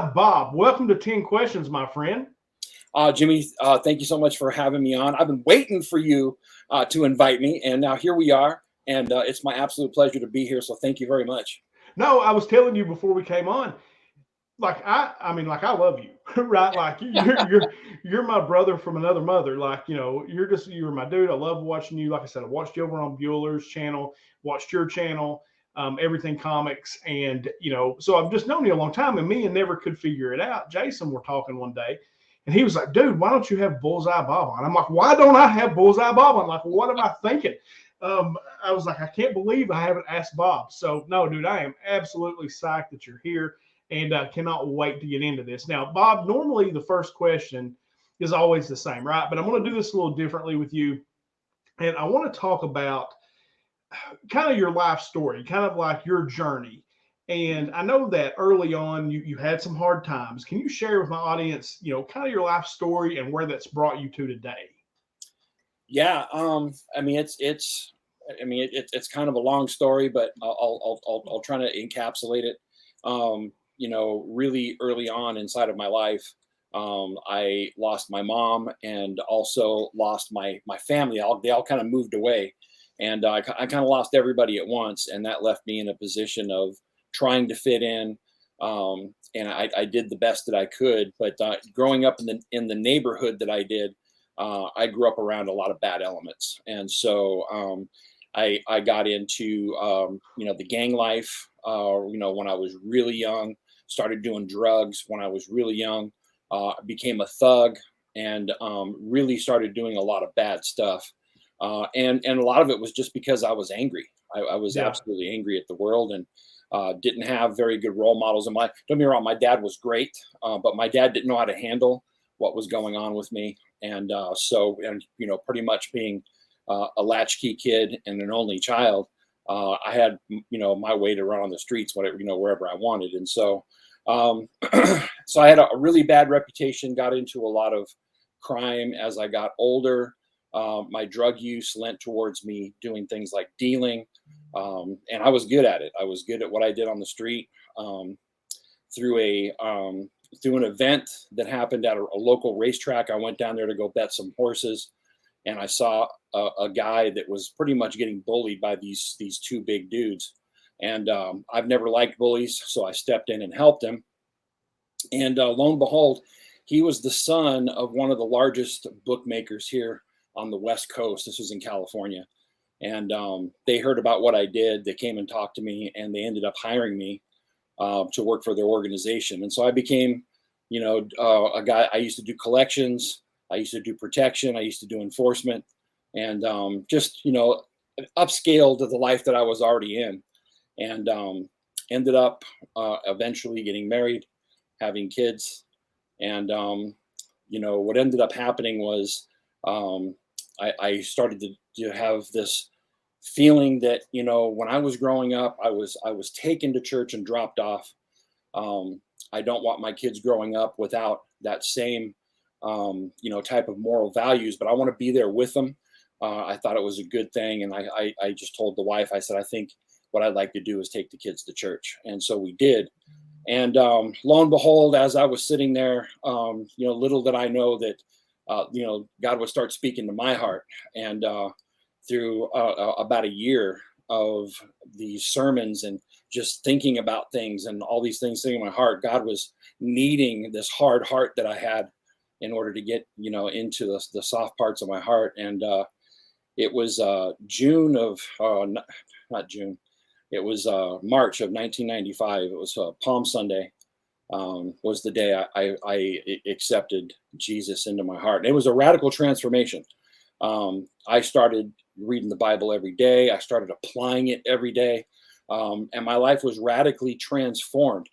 Bullseye Bob. Welcome to 10 Questions, my friend. Jimmy, thank you so much for having me on. I've been waiting for you to invite me, and now here we are. And it's my absolute pleasure to be here. So thank you very much. No, I was telling you before we came on, like I love you, right? Like you're my brother from another mother. Like, you're my dude. I love watching you. Like I said, I watched you over on Bueller's channel, watched your channel, Everything Comics, and so I've just known you a long time. And me and never could figure it out. Jason, we're talking one day, and he was like, "Dude, why don't you have Bullseye Bob on?" I'm like, "Why don't I have Bullseye Bob on?" Like, what am I thinking? I was like, I can't believe I haven't asked Bob. So no, dude, I am absolutely psyched that you're here, and cannot wait to get into this. Now, Bob, normally the first question is always the same, right? But I'm going to do this a little differently with you, and I want to talk about kind of your life story, kind of like your journey. And I know that early on you had some hard times. Can you share with my audience, kind of your life story and where that's brought you to today? Yeah, I mean it's kind of a long story, but I'll try to encapsulate it. Really early on inside of my life, I lost my mom and also lost my family. They all kind of moved away, and I kind of lost everybody at once, and that left me in a position of trying to fit in. And I did the best that I could, but growing up in the neighborhood that I did, I grew up around a lot of bad elements, and so I got into the gang life. When I was really young, started doing drugs when I was really young, became a thug, and really started doing a lot of bad stuff. And a lot of it was just because I was angry. I was Yeah. absolutely angry at the world, and didn't have very good role models in my. Don't get me wrong, my dad was great, but my dad didn't know how to handle what was going on with me, and pretty much being a latchkey kid and an only child, I had my way to run on the streets, whatever wherever I wanted, and so so I had a really bad reputation. Got into a lot of crime as I got older. My drug use lent towards me doing things like dealing, and I was good at it. I was good at what I did on the street. Through through an event that happened at a local racetrack, I went down there to go bet some horses, and I saw a guy that was pretty much getting bullied by these two big dudes. And I've never liked bullies, so I stepped in and helped him. And lo and behold, he was the son of one of the largest bookmakers here on the West Coast. This was in California. And they heard about what I did. They came and talked to me, and they ended up hiring me to work for their organization. And so I became, a guy. I used to do collections. I used to do protection. I used to do enforcement, and just, upscale to the life that I was already in. And ended up eventually getting married, having kids. And, what ended up happening was I started to have this feeling that, when I was growing up, I was taken to church and dropped off. I don't want my kids growing up without that same, type of moral values, but I want to be there with them. I thought it was a good thing. And I just told the wife, I said, I think what I'd like to do is take the kids to church. And so we did. And lo and behold, as I was sitting there, little did I know that, God would start speaking to my heart. And through about a year of these sermons and just thinking about things and all these things sitting in my heart, God was kneading this hard heart that I had in order to get, into the soft parts of my heart. And it was June of, not June, it was March of 1995. It was Palm Sunday. Was the day I accepted Jesus into my heart. And it was a radical transformation. I started reading the Bible every day. I started applying it every day. And my life was radically transformed.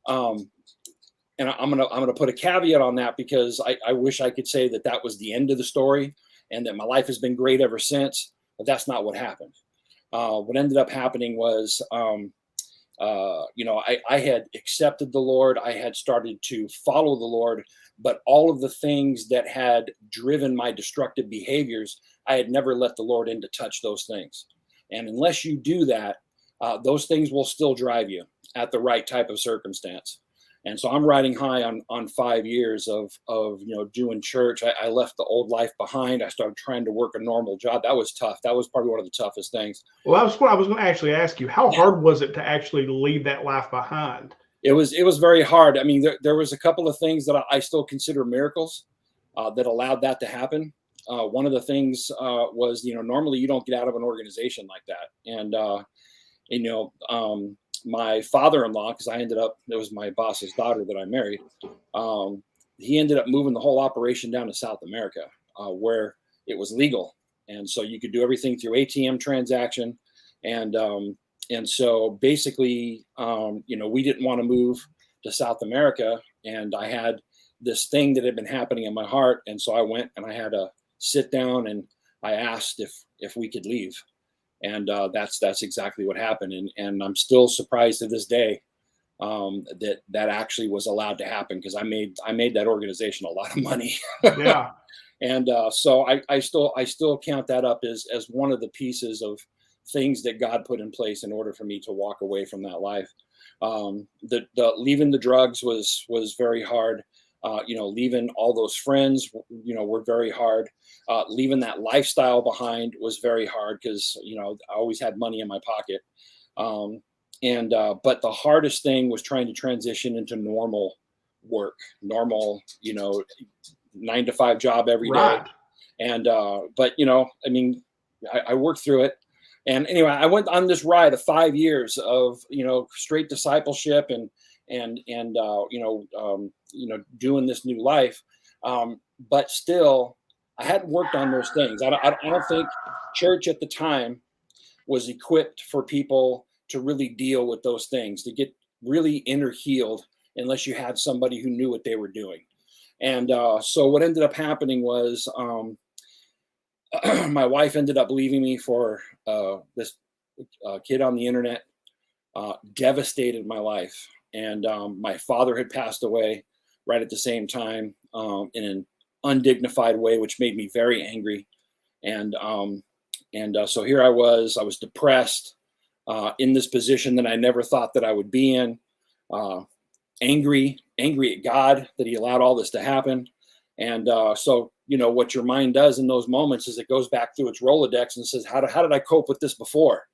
And I'm gonna put a caveat on that, because I wish I could say that was the end of the story and that my life has been great ever since, but that's not what happened. What ended up happening was, I had accepted the Lord. I had started to follow the Lord, but all of the things that had driven my destructive behaviors, I had never let the Lord in to touch those things. And unless you do that, those things will still drive you at the right type of circumstance. And so I'm riding high on 5 years of doing church. I left the old life behind. I started trying to work a normal job. That was tough. That was probably one of the toughest things. Well, that's what I was going to actually ask you. How hard was it to actually leave that life behind? It was very hard. I mean, there was a couple of things that I still consider miracles that allowed that to happen. One of the things was, normally you don't get out of an organization like that. And, my father-in-law, because it was my boss's daughter that I married. He ended up moving the whole operation down to South America, where it was legal. And so you could do everything through ATM transaction. And so basically, we didn't want to move to South America. And I had this thing that had been happening in my heart. And so I went and I had to sit down and I asked if we could leave. And that's exactly what happened. And I'm still surprised to this day that actually was allowed to happen, because I made that organization a lot of money. Yeah. And so I still count that up as one of the pieces of things that God put in place in order for me to walk away from that life. The leaving the drugs was very hard. Leaving all those friends, were very hard. Leaving that lifestyle behind was very hard, because, I always had money in my pocket. But the hardest thing was trying to transition into normal work, normal, 9-to-5 job every day. Right. And, I worked through it. And anyway, I went on this ride of 5 years of, straight discipleship and doing this new life. But still, I hadn't worked on those things. I don't think church at the time was equipped for people to really deal with those things, to get really inner healed, unless you had somebody who knew what they were doing. And so what ended up happening was my wife ended up leaving me for this kid on the internet, devastated my life. And my father had passed away right at the same time, in an undignified way, which made me very angry. And so here I was depressed, in this position that I never thought that I would be in, angry at God that he allowed all this to happen. And so, what your mind does in those moments is it goes back through its Rolodex and says, how did I cope with this before?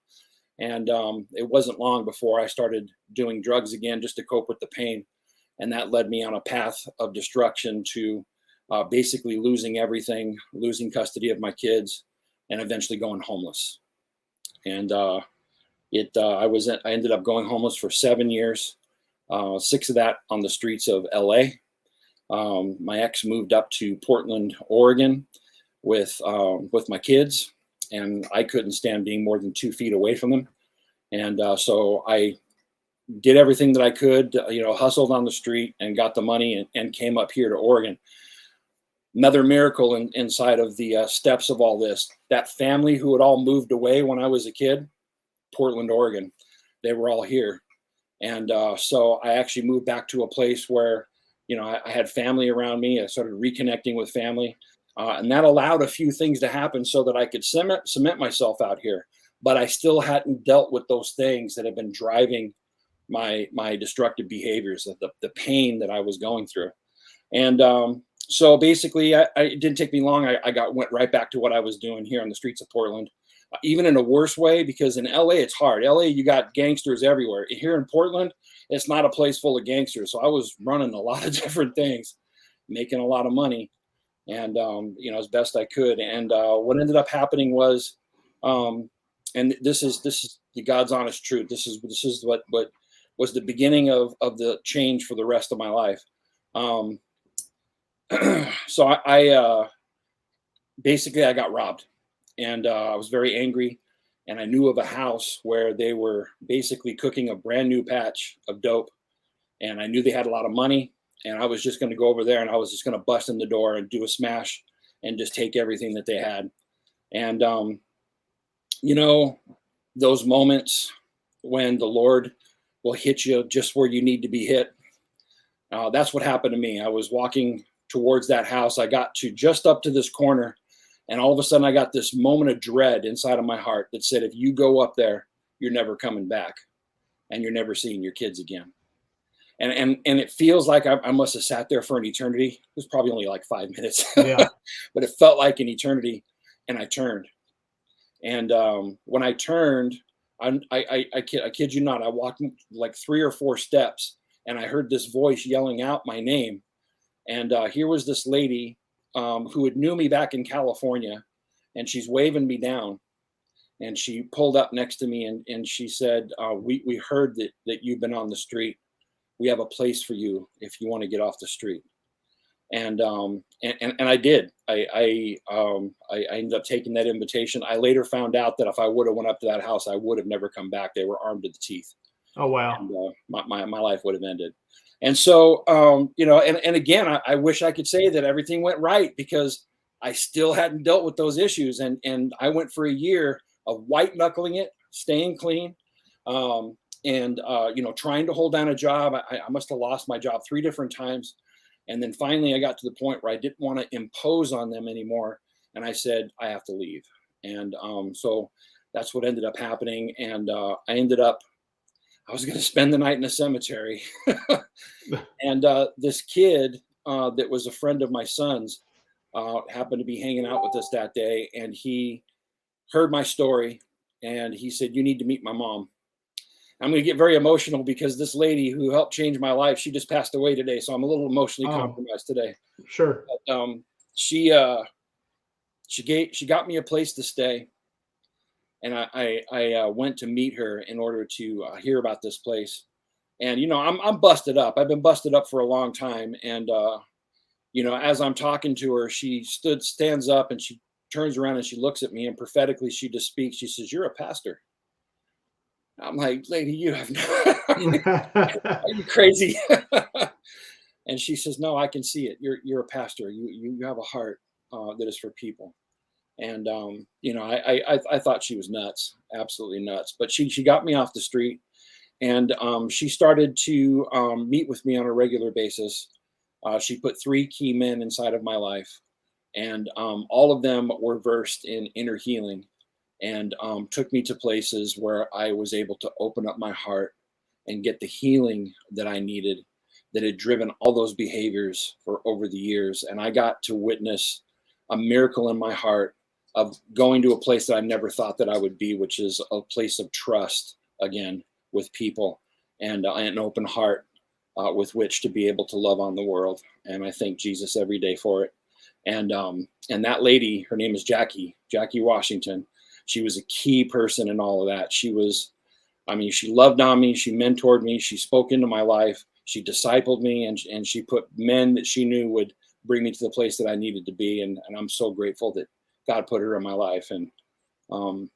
And it wasn't long before I started doing drugs again, just to cope with the pain. And that led me on a path of destruction to basically losing everything, losing custody of my kids, and eventually going homeless. And I ended up going homeless for 7 years, 6 of that on the streets of LA. My ex moved up to Portland, Oregon with my kids, and I couldn't stand being more than 2 feet away from them. And so I did everything that I could, hustled on the street and got the money and came up here to Oregon. Another miracle inside of the steps of all this, that family who had all moved away when I was a kid, Portland, Oregon, they were all here. And so I actually moved back to a place where, I had family around me. I started reconnecting with family. And that allowed a few things to happen so that I could cement myself out here. But I still hadn't dealt with those things that have been driving my destructive behaviors, the pain that I was going through. And so basically, it didn't take me long. I went right back to what I was doing here on the streets of Portland, even in a worse way, because in LA, it's hard. LA, you got gangsters everywhere. Here in Portland, it's not a place full of gangsters. So I was running a lot of different things, making a lot of money, and as best I could. And what ended up happening was, and this is the God's honest truth. This is what was the beginning of the change for the rest of my life. So I basically I got robbed, and I was very angry, and I knew of a house where they were basically cooking a brand new patch of dope, and I knew they had a lot of money, and I was just going to go over there and I was just going to bust in the door and do a smash and just take everything that they had. And those moments when the Lord will hit you just where you need to be hit. That's what happened to me. I was walking towards that house. I got to just up to this corner, and all of a sudden I got this moment of dread inside of my heart that said, if you go up there, you're never coming back, and you're never seeing your kids again. and it feels like I must have sat there for an eternity. It was probably only like 5 minutes, Yeah. but it felt like an eternity. And I turned, and when I turned, I kid you not, I walked like 3 or 4 steps, and I heard this voice yelling out my name. And here was this lady who had knew me back in California, and she's waving me down. And she pulled up next to me, and she said, we heard that you've been on the street. We have a place for you if you want to get off the street. And I did. I ended up taking that invitation. I later found out that if I would have went up to that house, I would have never come back. They were armed to the teeth. Oh, wow. And my life would have ended. And so, and again, I wish I could say that everything went right, because I still hadn't dealt with those issues. And I went for a year of white knuckling it, staying clean, trying to hold down a job. I must have lost my job 3 different times. And then finally I got to the point where I didn't want to impose on them anymore. And I said, I have to leave. And so that's what ended up happening. And I was going to spend the night in a cemetery. And this kid that was a friend of my son's happened to be hanging out with us that day. And he heard my story, and he said, you need to meet my mom. I'm going to get very emotional, because this lady who helped change my life, she just passed away today. So I'm a little emotionally compromised today. Sure. But, she got me a place to stay. And I went to meet her in order to hear about this place. And, I'm busted up. I've been busted up for a long time. And, as I'm talking to her, she stands up, and she turns around, and she looks at me, and prophetically she just speaks. She says, you're a pastor. I'm like, lady, you have no, are you crazy? And she says, no, I can see it. You're a pastor. You have a heart that is for people. And, I thought she was nuts, absolutely nuts. But she got me off the street, and she started to meet with me on a regular basis. She put 3 key men inside of my life, and all of them were versed in inner healing, and took me to places where I was able to open up my heart and get the healing that I needed, that had driven all those behaviors for over the years. And I got to witness a miracle in my heart of going to a place that I never thought that I would be, which is a place of trust again with people, and an open heart with which to be able to love on the world. And I thank Jesus every day for it. And that lady, her name is Jackie Washington. She was a key person in all of that. She loved on me. She mentored me. She spoke into my life. She discipled me, and she put men that she knew would bring me to the place that I needed to be. And I'm so grateful that God put her in my life. And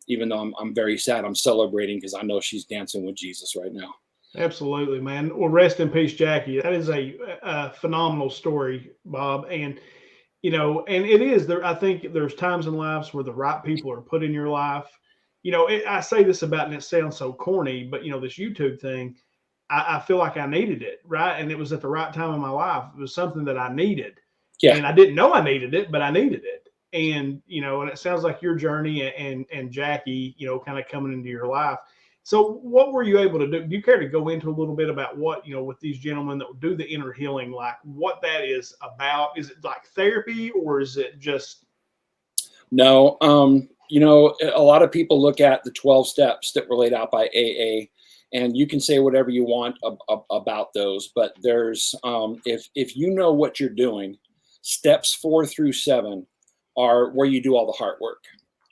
even though I'm very sad, I'm celebrating, because I know she's dancing with Jesus right now. Absolutely, man. Well, rest in peace, Jackie. That is a phenomenal story, Bob. And, and it is there. I think there's times in lives where the right people are put in your life. I say this about, and it sounds so corny, but this YouTube thing, I feel like I needed it, right? And it was at the right time in my life. It was something that I needed. Yeah. And I didn't know I needed it, but I needed it. And, and it sounds like your journey and Jackie, kind of coming into your life. So what were you able to do? Do you care to go into a little bit about what, with these gentlemen that do the inner healing, like what that is about? Is it like therapy, or is it just? No. A lot of people look at the 12 steps that were laid out by AA, and you can say whatever you want about those, but there's, if you know what you're doing, steps 4 through 7 are where you do all the heart work.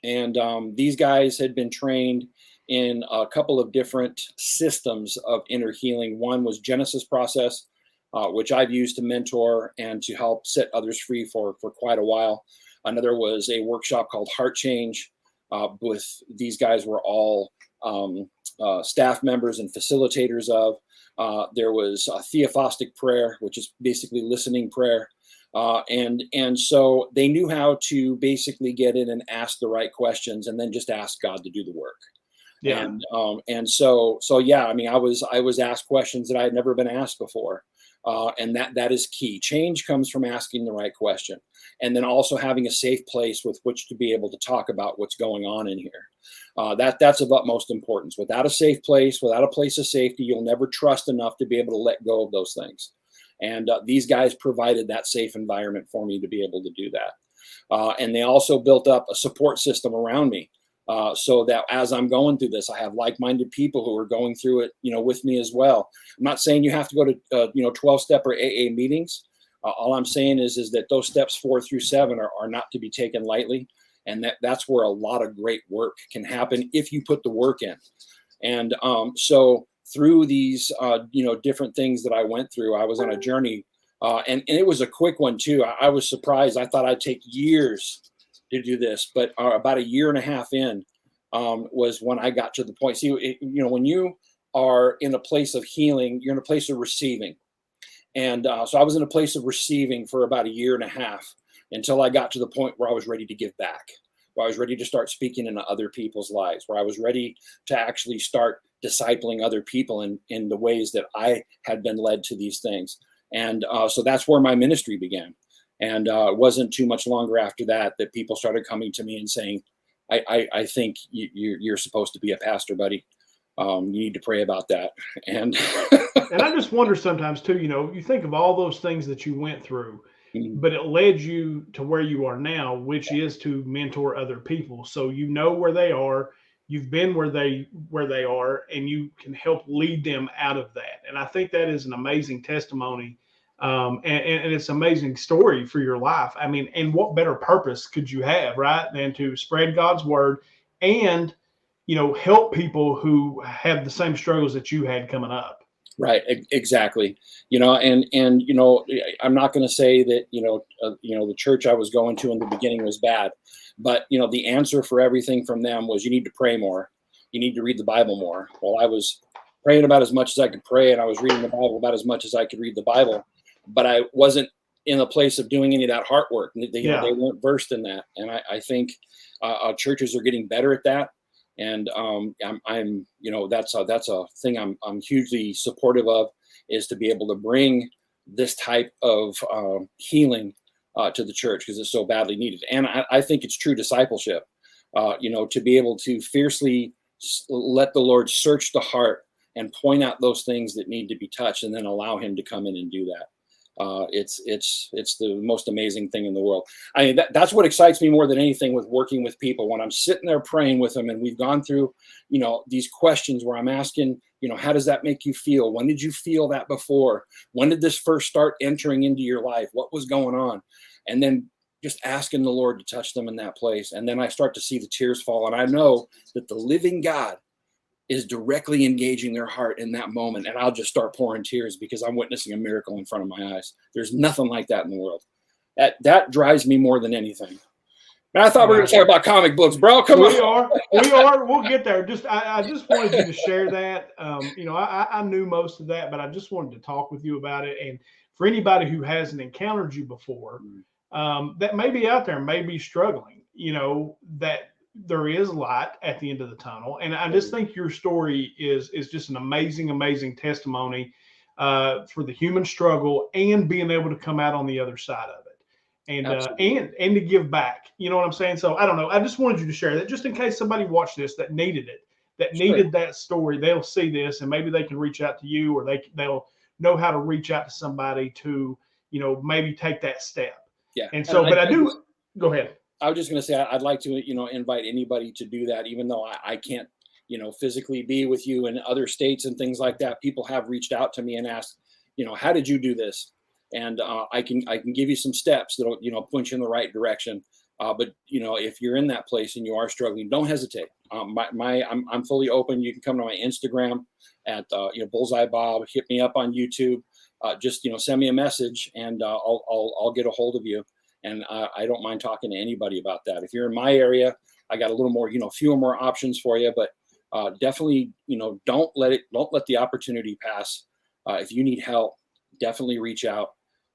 And these guys had been trained in a couple of different systems of inner healing. One was Genesis process, which I've used to mentor and to help set others free for quite a while. Another was a workshop called Heart Change. With these guys were all staff members and facilitators of. There was a theophostic prayer, which is basically listening prayer. And so they knew how to basically get in and ask the right questions, and then just ask God to do the work. Yeah. And so yeah, I was asked questions that I had never been asked before. And that is key. Change comes from asking the right question, and then also having a safe place with which to be able to talk about what's going on in here. That's of utmost importance. Without a safe place, without a place of safety, you'll never trust enough to be able to let go of those things. And these guys provided that safe environment for me to be able to do that. And they also built up a support system around me, so that as I'm going through this, I have like-minded people who are going through it, with me as well. I'm not saying you have to go to 12-step or AA meetings. All I'm saying is that those steps 4 through 7 are not to be taken lightly. And that's where a lot of great work can happen if you put the work in. And so through these, different things that I went through, I was on a journey, and it was a quick one too. I was surprised. I thought I'd take years to do this, but about 1.5 years in was when I got to the point. See, when you are in a place of healing, you're in a place of receiving. And so I was in a place of receiving for about 1.5 years until I got to the point where I was ready to give back, where I was ready to start speaking into other people's lives, where I was ready to actually start discipling other people in the ways that I had been led to these things. And so that's where my ministry began. And it wasn't too much longer after that people started coming to me and saying, I think you're supposed to be a pastor, buddy. You need to pray about that. And and I just wonder sometimes too, you think of all those things that you went through, but it led you to where you are now, which is to mentor other people. So where they are, you've been where they are, and you can help lead them out of that. And I think that is an amazing testimony, and it's an amazing story for your life. I mean, and what better purpose could you have, right, than to spread God's word and help people who have the same struggles that you had coming up. Right, exactly. And I'm not going to say that the church I was going to in the beginning was bad, but the answer for everything from them was you need to pray more, you need to read the Bible more. Well, I was praying about as much as I could pray, and I was reading the Bible about as much as I could read the Bible, but I wasn't in a place of doing any of that heart work. They weren't versed in that, and I think churches are getting better at that. And I'm that's a thing I'm hugely supportive of, is to be able to bring this type of healing to the church, because it's so badly needed. And I think it's true discipleship, to be able to fiercely let the Lord search the heart and point out those things that need to be touched, and then allow him to come in and do that. It's the most amazing thing in the world. I mean, that's what excites me more than anything with working with people, when I'm sitting there praying with them and we've gone through, these questions where I'm asking, how does that make you feel? When did you feel that before? When did this first start entering into your life? What was going on? And then just asking the Lord to touch them in that place. And then I start to see the tears fall. And I know that the living God is directly engaging their heart in that moment. And I'll just start pouring tears because I'm witnessing a miracle in front of my eyes. There's nothing like that in the world. That drives me more than anything. And I thought we were going to talk about comic books, bro. Come on. We are. We'll get there. I just wanted you to share that. I knew most of that, but I just wanted to talk with you about it. And for anybody who hasn't encountered you before, that may be out there, may be struggling, that there is light at the end of the tunnel. And I just think your story is just an amazing, amazing testimony for the human struggle and being able to come out on the other side of it, and to give back. You know what I'm saying? So I don't know. I just wanted you to share that, just in case somebody watched this that needed it, needed that story. They'll see this and maybe they can reach out to you, or they'll know how to reach out to somebody to, maybe take that step. Yeah. And so, go ahead. I was just going to say, I'd like to, invite anybody to do that, even though I can't, physically be with you in other states and things like that. People have reached out to me and asked, how did you do this? And I can give you some steps that'll, point you in the right direction. But if you're in that place and you are struggling, don't hesitate. I'm fully open. You can come to my Instagram at Bullseye Bob. Hit me up on YouTube. Just send me a message and I'll get a hold of you. And I don't mind talking to anybody about that. If you're in my area, I got a little more, fewer more options for you. But definitely, don't let the opportunity pass. If you need help, definitely reach out,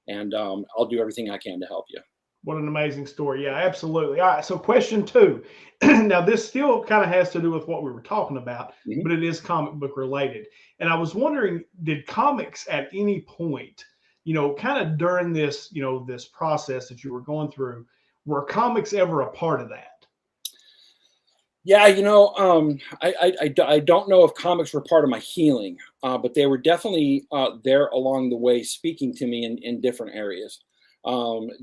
and I'll do everything I can to help you. What an amazing story. Yeah, absolutely. All right. So question 2. Now, this still kind of has to do with what we were talking about, but it is comic book related. And I was wondering, did comics at any point, kind of during this, this process that you were going through, were comics ever a part of that? Yeah, I don't know if comics were part of my healing, but they were definitely there along the way, speaking to me in different areas.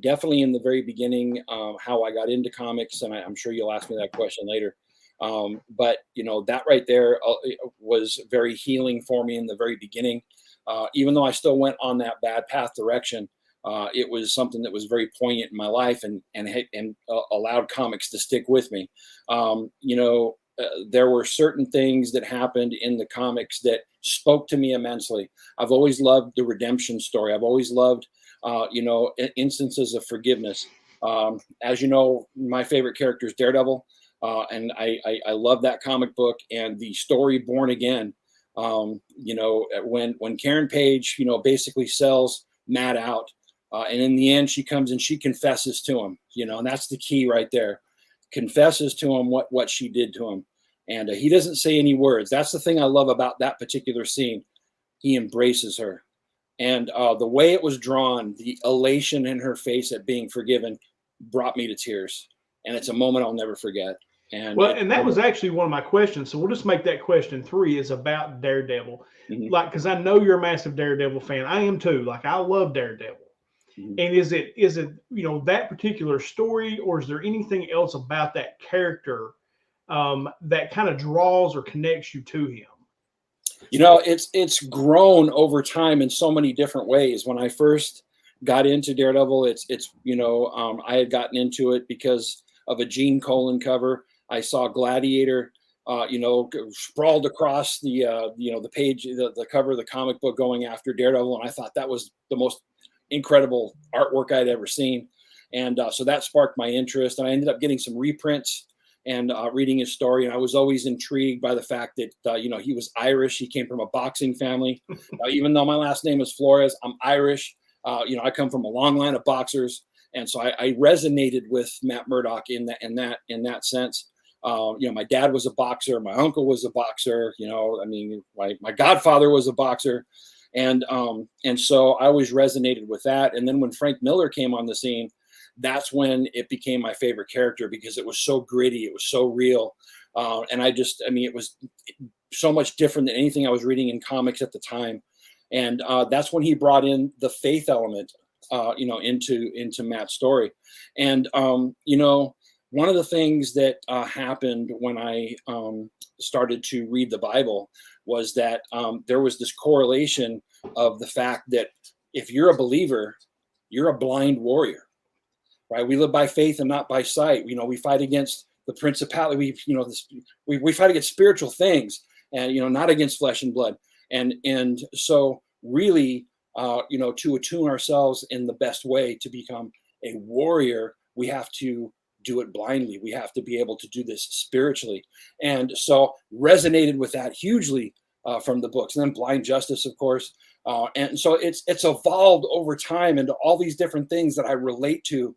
Definitely in the very beginning, how I got into comics, and I'm sure you'll ask me that question later. But that right there it was very healing for me in the very beginning. Even though I still went on that bad path direction, it was something that was very poignant in my life, and allowed comics to stick with me. There were certain things that happened in the comics that spoke to me immensely. I've always loved the redemption story. I've always loved, instances of forgiveness. As you know, my favorite character is Daredevil, and I love that comic book and the story Born Again. When Karen Page, basically sells Matt out, and in the end, she comes and she confesses to him, and that's the key right there. Confesses to him what she did to him, and he doesn't say any words. That's the thing I love about that particular scene. He embraces her, and the way it was drawn, the elation in her face at being forgiven, brought me to tears, and it's a moment I'll never forget. And Well, and that was actually one of my questions. So we'll just make that question 3 is about Daredevil. Mhm, Like, because I know you're a massive Daredevil fan. I am too. Like, I love Daredevil. mhm. And is it that particular story, or is there anything else about that character that kind of draws or connects you to him? It's grown over time in so many different ways. When I first got into Daredevil, I had gotten into it because of a Gene Colan cover. I saw Gladiator, sprawled across the page, the cover of the comic book, going after Daredevil, and I thought that was the most incredible artwork I'd ever seen, and so that sparked my interest. And I ended up getting some reprints and reading his story. And I was always intrigued by the fact that he was Irish. He came from a boxing family. Even though my last name is Flores, I'm Irish. I come from a long line of boxers, and so I resonated with Matt Murdock in that sense. My dad was a boxer. My uncle was a boxer. My godfather was a boxer, and so I always resonated with that. And then when Frank Miller came on the scene, that's when it became my favorite character, because it was so gritty, it was so real, and it was so much different than anything I was reading in comics at the time. And that's when he brought in the faith element, into Matt's story. And one of the things that happened when I started to read the Bible was that there was this correlation of the fact that if you're a believer, you're a blind warrior, right? We live by faith and not by sight. We fight against the principality. We fight against spiritual things, and not against flesh and blood. And so really, to attune ourselves in the best way to become a warrior, we have to do it blindly. We have to be able to do this spiritually. And so resonated with that hugely from the books. And then Blind Justice, of course. And so it's evolved over time into all these different things that I relate to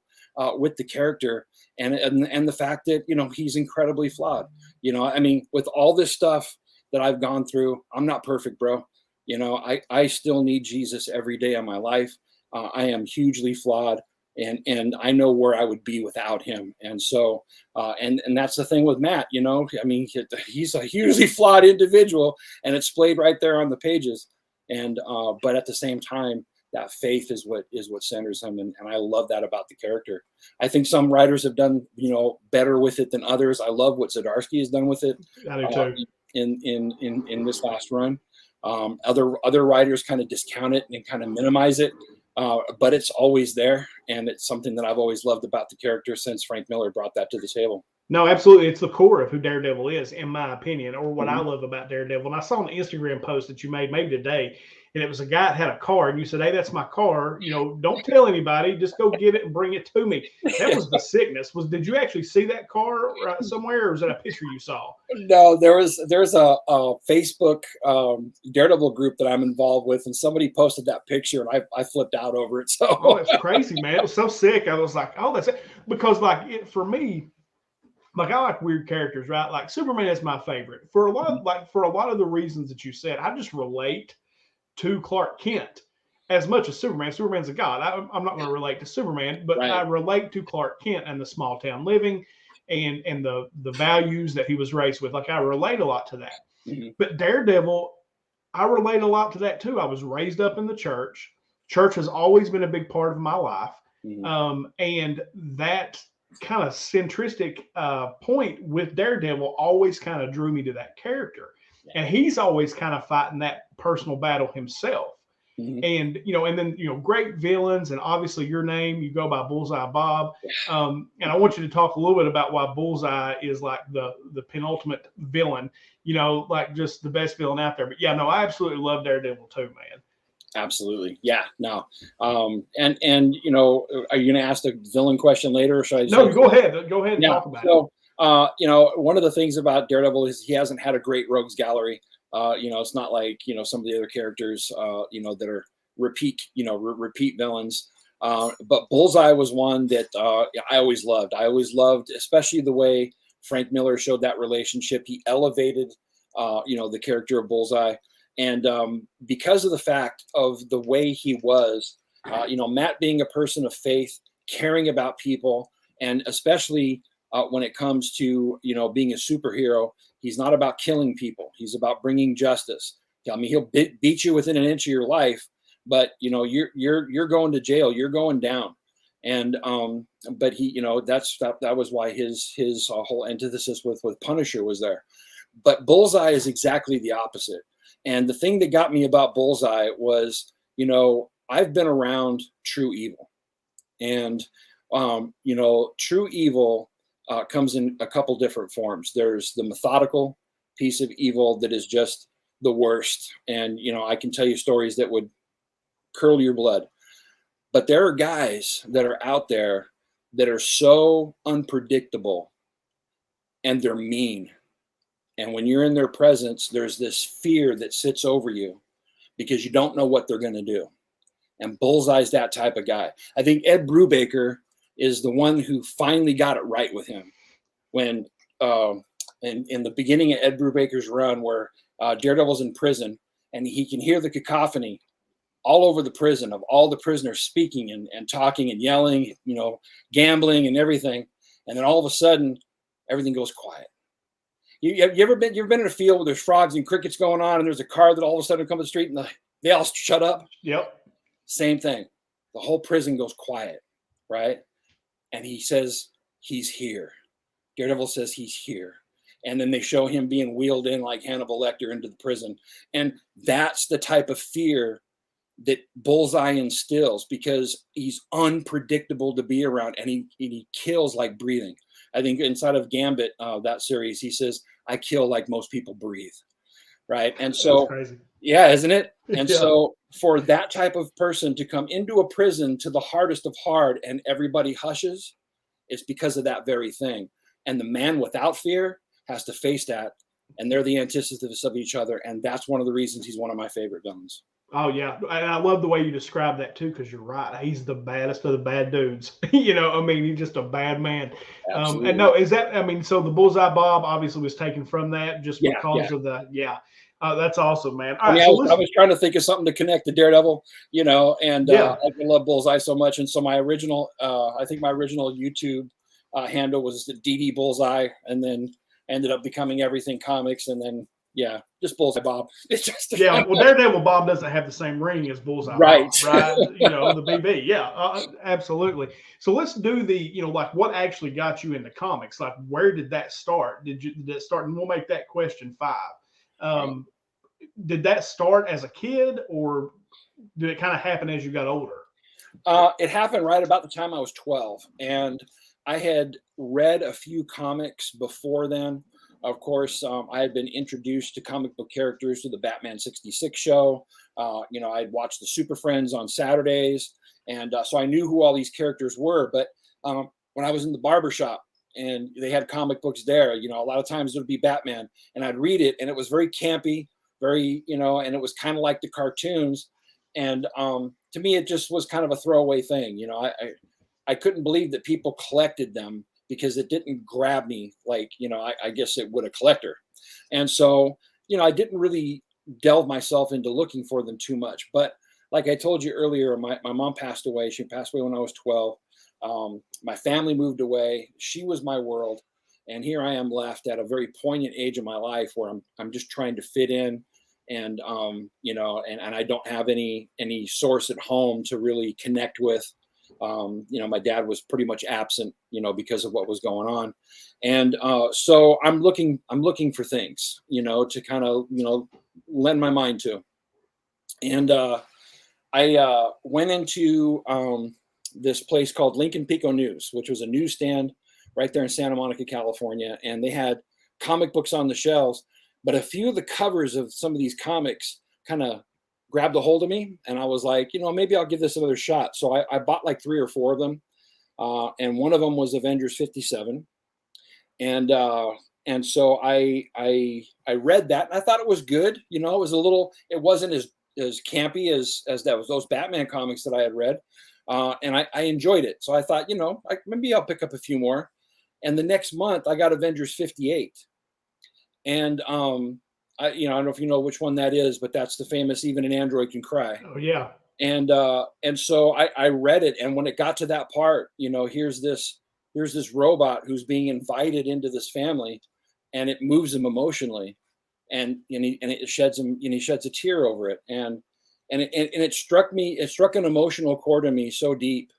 with the character, and the fact that he's incredibly flawed. With all this stuff that I've gone through, I'm not perfect, bro. I still need Jesus every day of my life. I am hugely flawed, and I know where I would be without him. And so and that's the thing with Matt. He's a hugely flawed individual, and it's played right there on the pages. And but at the same time, that faith is what centers him, and I love that about the character. I think some writers have done better with it than others. I love what Zdarsky has done with it I do too. in this last run. Other writers kind of discount it and kind of minimize it, but it's always there, and it's something that I've always loved about the character since Frank Miller brought that to the table. No, absolutely. It's the core of who Daredevil is, in my opinion, or what I Mhm. love about Daredevil. And I saw an Instagram post that you made maybe today, and it was a guy that had a car, and you said, "Hey, that's my car. Don't tell anybody. Just go get it and bring it to me." That was the sickness. Did you actually see that car somewhere, or was that a picture you saw? No, there's a Facebook Daredevil group that I'm involved with, and somebody posted that picture, and I flipped out over it. Oh, So that's crazy, man. It was so sick. I was like, "Oh, that's it," because for me. Like, I like weird characters, right? Like Superman is my favorite for a lot of the reasons that you said. I just relate to Clark Kent as much as Superman. Superman's a god. I'm not going to relate to Superman, but I right. relate to Clark Kent and the small town living and the values that he was raised with. Like I relate a lot to that. Mm-hmm. But Daredevil, I relate a lot to that too. I was raised up in the church. Church has always been a big part of my life. Mm-hmm. And that kind of centristic point with Daredevil always kind of drew me to that character. And he's always kind of fighting that personal battle himself. Mm-hmm. And, and then, great villains. And obviously your name, you go by Bullseye Bob. And I want you to talk a little bit about why Bullseye is like the penultimate villain, like just the best villain out there. But yeah, no, I absolutely love Daredevil too, man. Absolutely. Yeah, no. And are you going to ask the villain question later? Or should I No, go ahead and talk about it. One of the things about Daredevil is he hasn't had a great rogues gallery. It's not like, some of the other characters, that are repeat villains. But Bullseye was one that I always loved. I always loved, especially the way Frank Miller showed that relationship. He elevated, the character of Bullseye. And because of the fact of the way he was, Matt being a person of faith, caring about people, and especially when it comes to, being a superhero, he's not about killing people. He's about bringing justice. I mean, he'll beat you within an inch of your life, but you're going to jail. You're going down. And but he, that was why his whole antithesis with Punisher was there. But Bullseye is exactly the opposite. And the thing that got me about Bullseye was, I've been around true evil, and true evil comes in a couple different forms. There's the methodical piece of evil that is just the worst, and I can tell you stories that would curl your blood. But there are guys that are out there that are so unpredictable, and they're mean. And when you're in their presence, there's this fear that sits over you because you don't know what they're going to do. And Bullseye's that type of guy. I think Ed Brubaker is the one who finally got it right with him. When in the beginning of Ed Brubaker's run, where Daredevil's in prison and he can hear the cacophony all over the prison of all the prisoners speaking and talking and yelling, gambling and everything. And then all of a sudden, everything goes quiet. You ever been in a field where there's frogs and crickets going on, and there's a car that all of a sudden comes to the street and they all shut up? Yep. Same thing. The whole prison goes quiet, right? And he says he's here. Daredevil says he's here. And then they show him being wheeled in like Hannibal Lecter into the prison. And that's the type of fear that Bullseye instills, because he's unpredictable to be around, and he kills like breathing. I think inside of Gambit, that series, he says, I kill like most people breathe. Right. And so, yeah, isn't it? And so for that type of person to come into a prison to the hardest of hard and everybody hushes, it's because of that very thing. And the man without fear has to face that. And they're the antithesis of each other. And that's one of the reasons he's one of my favorite villains. Oh, yeah. And I love the way you describe that, too, because you're right. He's the baddest of the bad dudes. He's just a bad man. And no, so the Bullseye Bob obviously was taken from that just because of the, that's awesome, man. All right, I was trying to think of something to connect to Daredevil, and I love Bullseye so much. And so my original, I think my original YouTube handle was the DD Bullseye, and then ended up becoming Everything Comics, and then just Bullseye Bob. It's just well, Daredevil Bob doesn't have the same ring as Bullseye Bob, right? The BB, absolutely. So let's do the, like what actually got you into comics? Like, where did that start? Did that start? And we'll make that question 5. Did that start as a kid, or did it kind of happen as you got older? It happened right about the time I was 12, and I had read a few comics before then. Of course, I had been introduced to comic book characters through the Batman 66 show. I'd watched the Super Friends on Saturdays. And so I knew who all these characters were. But when I was in the barbershop and they had comic books there, a lot of times it would be Batman. And I'd read it, and it was very campy, very, and it was kind of like the cartoons. And to me, it just was kind of a throwaway thing. I couldn't believe that people collected them, because it didn't grab me like, I guess it would a collector. And so, I didn't really delve myself into looking for them too much. But like I told you earlier, my mom passed away. She passed away when I was 12. My family moved away. She was my world. And here I am left at a very poignant age of my life where I'm just trying to fit in, and and I don't have any source at home to really connect with. My dad was pretty much absent, because of what was going on, and so I'm looking for things, to kind of lend my mind to, and I went into this place called Lincoln Pico News, which was a newsstand right there in Santa Monica, California, and they had comic books on the shelves, but a few of the covers of some of these comics kind of grabbed a hold of me, and I was like, maybe I'll give this another shot. So I bought like 3 or 4 of them, and one of them was Avengers 57, and so I read that, and I thought it was good. It wasn't as campy as those Batman comics that I had read, and I enjoyed it. So I thought, maybe I'll pick up a few more. And the next month, I got Avengers 58, and I don't know if you know which one that is, but that's the famous "Even an Android Can Cry." Oh yeah. And so I read it, and when it got to that part, here's this robot who's being invited into this family, and it moves him emotionally, and it sheds him, he sheds a tear over it, and it struck me, it struck an emotional chord in me so deep.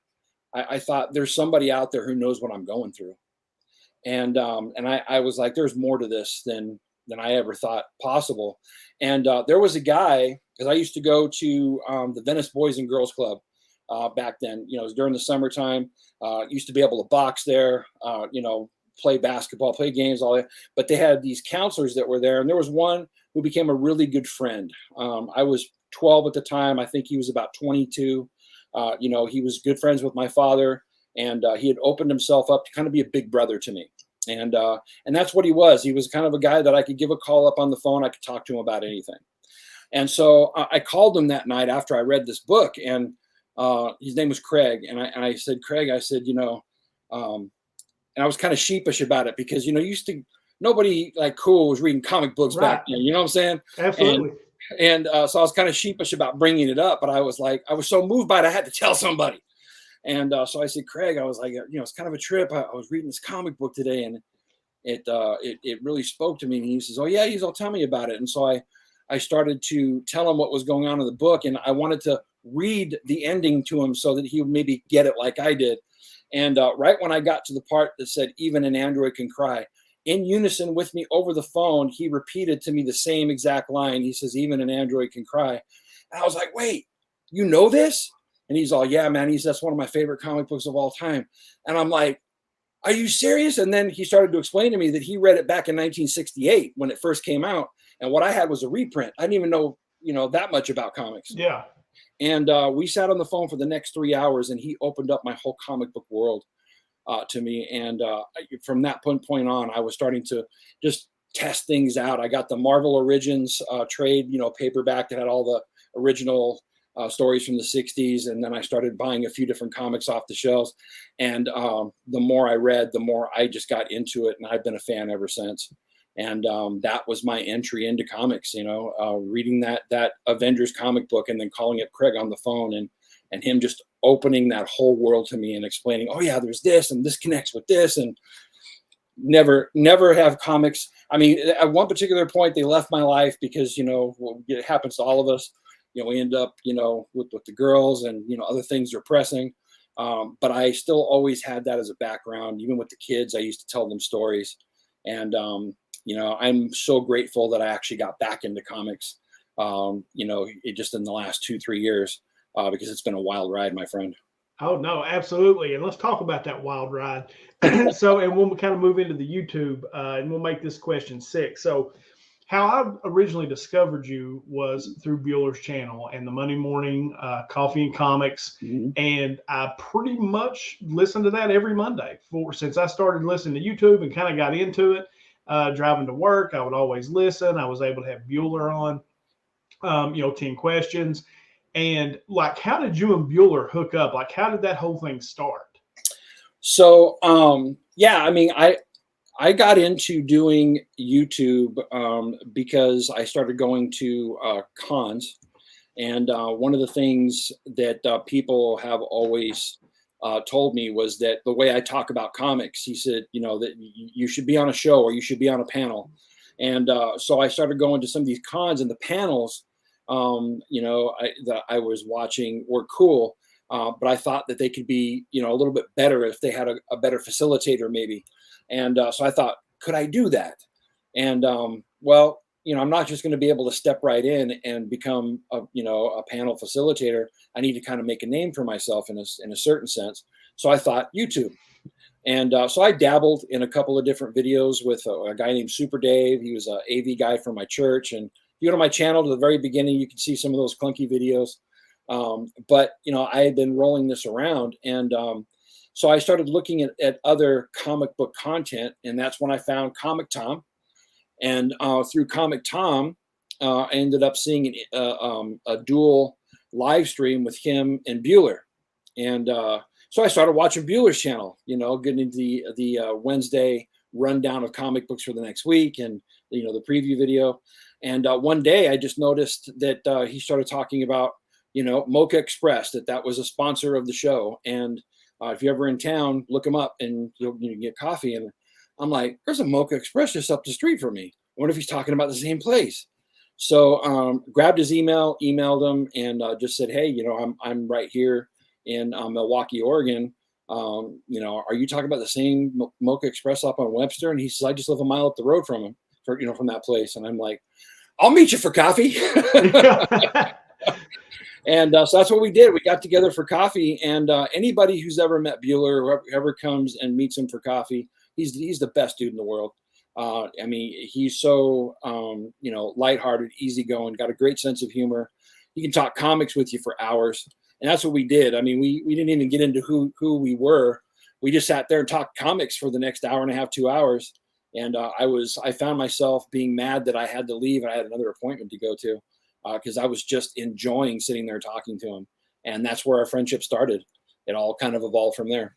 I thought, there's somebody out there who knows what I'm going through, and I was like, there's more to this than I ever thought possible. And there was a guy, because I used to go to the Venice Boys and Girls Club back then. It was during the summertime. Used to be able to box there, play basketball, play games, all that. But they had these counselors that were there, and there was one who became a really good friend. I was 12 at the time. I think he was about 22. He was good friends with my father, and he had opened himself up to kind of be a big brother to me. And that's what he was. He was kind of a guy that I could give a call up on the phone. I could talk to him about anything. And so I called him that night after I read this book, and his name was Craig. And I said, Craig, I said, and I was kind of sheepish about it because, nobody like cool was reading comic books back then. You know what I'm saying? Absolutely. And so I was kind of sheepish about bringing it up, but I was so moved by it, I had to tell somebody. And so I said, Craig, I was like, it's kind of a trip. I was reading this comic book today, and it really spoke to me. And he says, oh yeah, he's all, tell me about it. And so I started to tell him what was going on in the book, and I wanted to read the ending to him so that he would maybe get it like I did. And right when I got to the part that said, even an android can cry, in unison with me over the phone, he repeated to me the same exact line. He says, even an android can cry. And I was like, wait, you know this? And he's all, yeah, man. He says, that's one of my favorite comic books of all time. And I'm like, are you serious? And then he started to explain to me that he read it back in 1968 when it first came out. And what I had was a reprint. I didn't even know, that much about comics. Yeah. And we sat on the phone for the next 3 hours, and he opened up my whole comic book world to me. And from that point on, I was starting to just test things out. I got the Marvel Origins trade, paperback that had all the original stories from the 60s. And then I started buying a few different comics off the shelves. And the more I read, the more I just got into it. And I've been a fan ever since. And that was my entry into comics, reading that Avengers comic book and then calling up Craig on the phone and him just opening that whole world to me and explaining, oh yeah, there's this and this connects with this, and never have comics. I mean, at one particular point they left my life because, it happens to all of us. We end up, with the girls and, other things are pressing. But I still always had that as a background. Even with the kids, I used to tell them stories. And, I'm so grateful that I actually got back into comics, it just in the last 2-3 years, because it's been a wild ride, my friend. Oh no, absolutely. And let's talk about that wild ride. So, and we'll kind of move into the YouTube, and we'll make this question 6. So how I originally discovered you was through Bueller's channel and the Monday morning Coffee and Comics. Mm-hmm. And I pretty much listened to that every Monday since I started listening to YouTube and kind of got into it. Driving to work, I would always listen. I was able to have Bueller on, 10 questions. And like, how did you and Bueller hook up? Like, how did that whole thing start? So, yeah, I mean, I got into doing YouTube because I started going to cons. And one of the things that people have always told me was that the way I talk about comics, he said, you know, that you should be on a show or you should be on a panel. And so I started going to some of these cons, and the panels, you know, that I was watching were cool. But I thought that they could be, you know, a little bit better if they had a better facilitator maybe. And so I thought, could I do that? And well, you know, I'm not just going to be able to step right in and become a, you know, a panel facilitator. I need to kind of make a name for myself in a certain sense. So I thought YouTube. And so I dabbled in a couple of different videos with a guy named Super Dave. He was an AV guy from my church. And if you go to my channel to the very beginning, you can see some of those clunky videos. But, you know, I had been rolling this around. And so I started looking at other comic book content. And that's when I found Comic Tom. And through Comic Tom, I ended up seeing a dual live stream with him and Bueller. And so I started watching Bueller's channel, you know, getting into the Wednesday rundown of comic books for the next week and, you know, the preview video. And one day I just noticed that he started talking about, you know, Mocha Express, that was a sponsor of the show. And if you're ever in town, look him up and you'll get coffee. And I'm like, there's a Mocha Express just up the street from me. I wonder if he's talking about the same place. So grabbed his email, emailed him, and just said, hey, you know, I'm right here in Milwaukee, Oregon. You know, are you talking about the same Mocha Express up on Webster? And he says, I just live a mile up the road from him, you know, from that place. And I'm like, I'll meet you for coffee. And so that's what we did. We got together for coffee, and anybody who's ever met Bueller, or whoever comes and meets him for coffee, he's the best dude in the world. I mean, he's so, you know, lighthearted, easygoing, got a great sense of humor. He can talk comics with you for hours. And that's what we did. I mean, we didn't even get into who we were. We just sat there and talked comics for the next hour and a half, 2 hours. And I found myself being mad that I had to leave and I had another appointment to go to, because I was just enjoying sitting there talking to him. And that's where our friendship started. It all kind of evolved from there.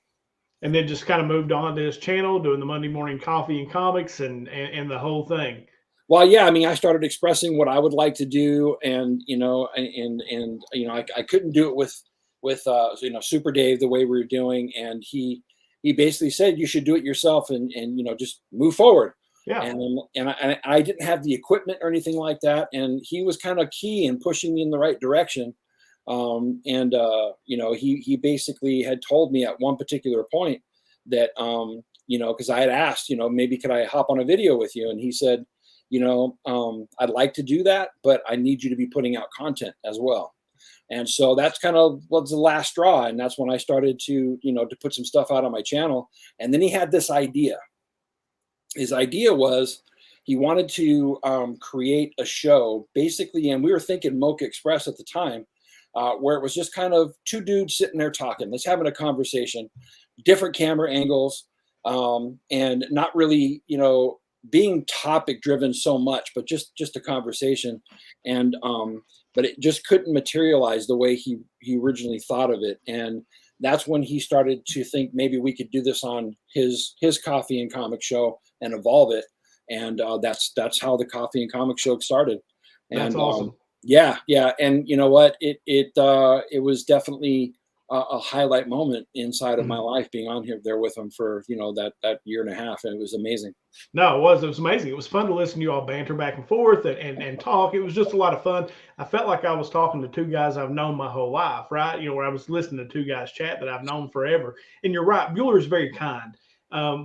And then just kind of moved on to his channel, doing the Monday morning coffee and comics and the whole thing. Well, yeah, I mean, I started expressing what I would like to do, and you know, and you know, I couldn't do it with you know, Super Dave the way we were doing, and he basically said you should do it yourself and you know, just move forward. Yeah. And I didn't have the equipment or anything like that, and he was kind of key in pushing me in the right direction. You know, he basically had told me at one particular point that you know, because I had asked, you know, maybe could I hop on a video with you, and he said, you know, I'd like to do that, but I need you to be putting out content as well. And so that's kind of was the last straw. And that's when I started to, you know, to put some stuff out on my channel. And then he had this idea. His idea was he wanted to create a show basically. And we were thinking Mocha Express at the time, where it was just kind of two dudes sitting there talking, let's having a conversation, different camera angles, and not really, you know, being topic driven so much, but just a conversation. And but it just couldn't materialize the way he originally thought of it. And that's when he started to think maybe we could do this on his coffee and comic show and evolve it. And that's how the coffee and comic show started. And that's awesome. Yeah. And you know what, it was definitely a highlight moment inside of my life, being on there with him for, you know, that year and a half. And it was amazing. No, it was amazing. It was fun to listen to you all banter back and forth and talk. It was just a lot of fun. I felt like I was talking to two guys I've known my whole life, right? You know, where I was listening to two guys chat that I've known forever. And you're right, Bueller is very kind.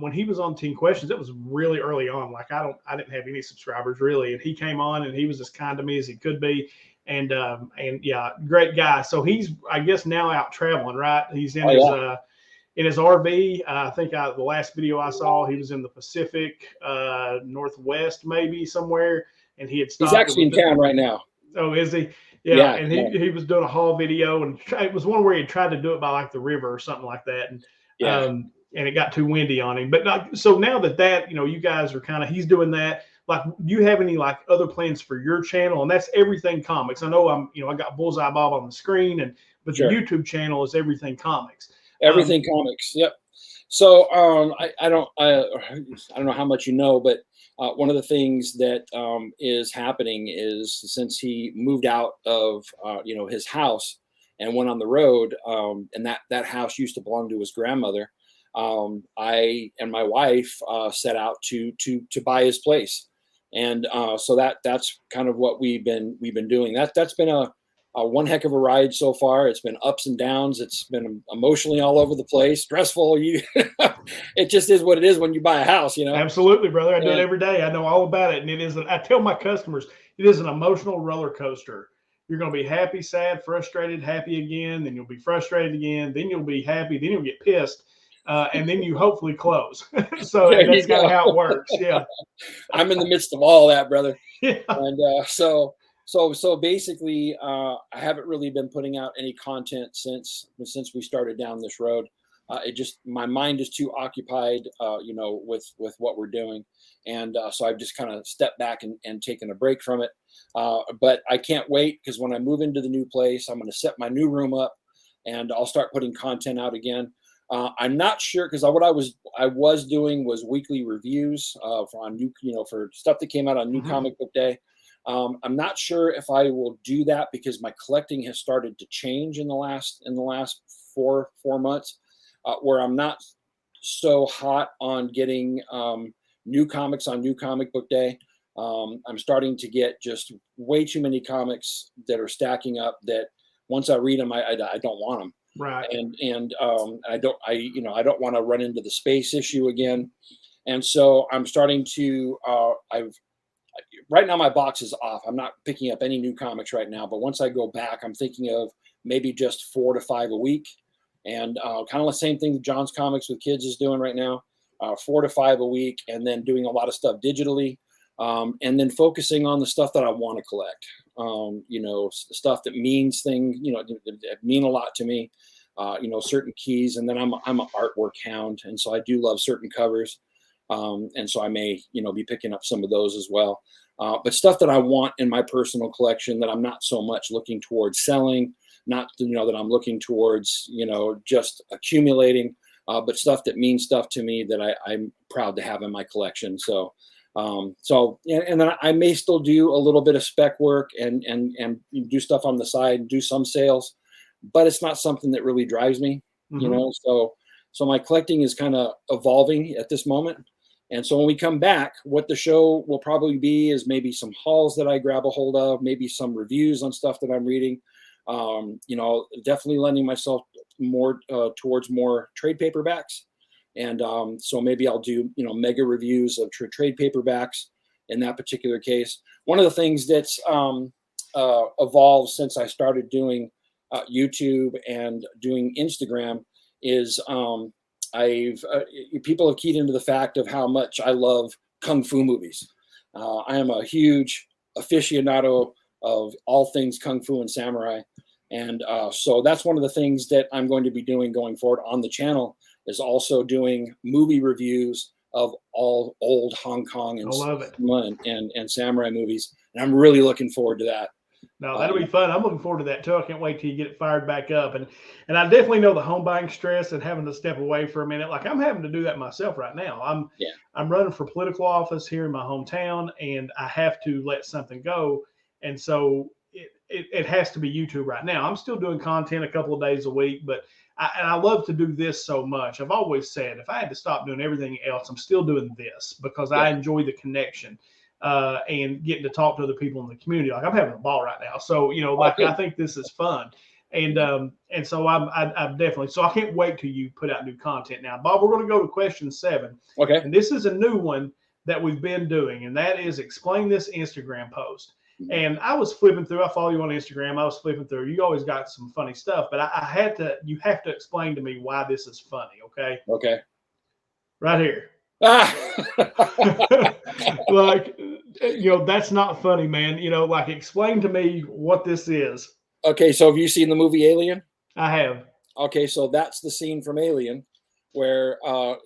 When he was on 10 Questions, it was really early on. Like I didn't have any subscribers really, and he came on and he was as kind to me as he could be. And yeah, great guy. So he's, I guess, now out traveling, right? He's in his RV. I think the last video I saw, he was in the Pacific Northwest, maybe somewhere, and he had stopped. He's actually in town right now. Oh, is he? Yeah. And he was doing a haul video, and it was one where he tried to do it by like the river or something like that, and it got too windy on him. But so now that you know, you guys are kind of, he's doing that. Like, do you have any like other plans for your channel? And that's Everything Comics. I know I got Bullseye Bob on the screen, but the YouTube channel is Everything Comics. Everything Comics. Yep. So I don't know how much you know, but one of the things that is happening is, since he moved out of you know, his house and went on the road, and that house used to belong to his grandmother, I and my wife set out to buy his place, and so that's kind of what we've been doing. That's been a one heck of a ride so far. It's been ups and downs. It's been emotionally all over the place, stressful. It just is what it is when you buy a house, you know. Absolutely, brother. I do it every day. I know all about it, and it is. I tell my customers it is an emotional roller coaster. You're going to be happy, sad, frustrated, happy again. Then you'll be frustrated again. Then you'll be happy. Then you'll get pissed, and then you hopefully close. So that's kind of how it works. Yeah, I'm in the midst of all that, brother. Yeah. And so basically, I haven't really been putting out any content since we started down this road. My mind is too occupied, with what we're doing, and so I've just kind of stepped back and taken a break from it. But I can't wait, because when I move into the new place, I'm going to set my new room up, and I'll start putting content out again. I'm not sure, because what I was doing was weekly reviews for stuff that came out on New Comic Book Day. I'm not sure if I will do that, because my collecting has started to change in the last 4 months, where I'm not so hot on getting new comics on New Comic Book Day. I'm starting to get just way too many comics that are stacking up, that once I read them, I don't want them. Right. And I don't want to run into the space issue again. And so I'm starting to right now my box is off. I'm not picking up any new comics right now, but once I go back, I'm thinking of maybe just 4 to 5 a week, and kind of the same thing John's Comics with Kids is doing right now, 4 to 5 a week, and then doing a lot of stuff digitally, and then focusing on the stuff that I want to collect, stuff that means things, that mean a lot to me, certain keys. And then I'm an artwork hound, and so I do love certain covers. And so I may, be picking up some of those as well. But stuff that I want in my personal collection, that I'm not so much looking towards selling, not, that I'm looking towards, just accumulating, but stuff that means stuff to me, that I'm proud to have in my collection. So, and then I may still do a little bit of spec work and do stuff on the side, do some sales, but it's not something that really drives me, so my collecting is kind of evolving at this moment. And so when we come back, what the show will probably be is maybe some hauls that I grab a hold of, maybe some reviews on stuff that I'm reading, definitely lending myself more towards more trade paperbacks. And so maybe I'll do, mega reviews of trade paperbacks in that particular case. One of the things that's evolved since I started doing YouTube and doing Instagram is people have keyed into the fact of how much I love kung fu movies. I am a huge aficionado of all things kung fu and samurai, and so that's one of the things that I'm going to be doing going forward on the channel, is also doing movie reviews of all old Hong Kong and samurai movies, and I'm really looking forward to that. No, that'll be fun. I'm looking forward to that too. I can't wait till you get it fired back up. And I definitely know the home buying stress and having to step away for a minute. Like, I'm having to do that myself right now. I'm running for political office here in my hometown, and I have to let something go. And so it has to be YouTube right now. I'm still doing content a couple of days a week, but I love to do this so much. I've always said, if I had to stop doing everything else, I'm still doing this, because I enjoy the connection. And getting to talk to other people in the community. Like, I'm having a ball right now. So, I think this is fun. And so I'm definitely, so I can't wait till you put out new content. Now, Bob, we're going to go to question 7. Okay. And this is a new one that we've been doing, and that is explain this Instagram post. Mm-hmm. And I was flipping through, I follow you on Instagram. I was flipping through, you always got some funny stuff, but you have to explain to me why this is funny. Okay. Okay. Right here. Like, that's not funny, man. Explain to me what this is. Okay, so have you seen the movie Alien? I have. Okay, so that's the scene from Alien where I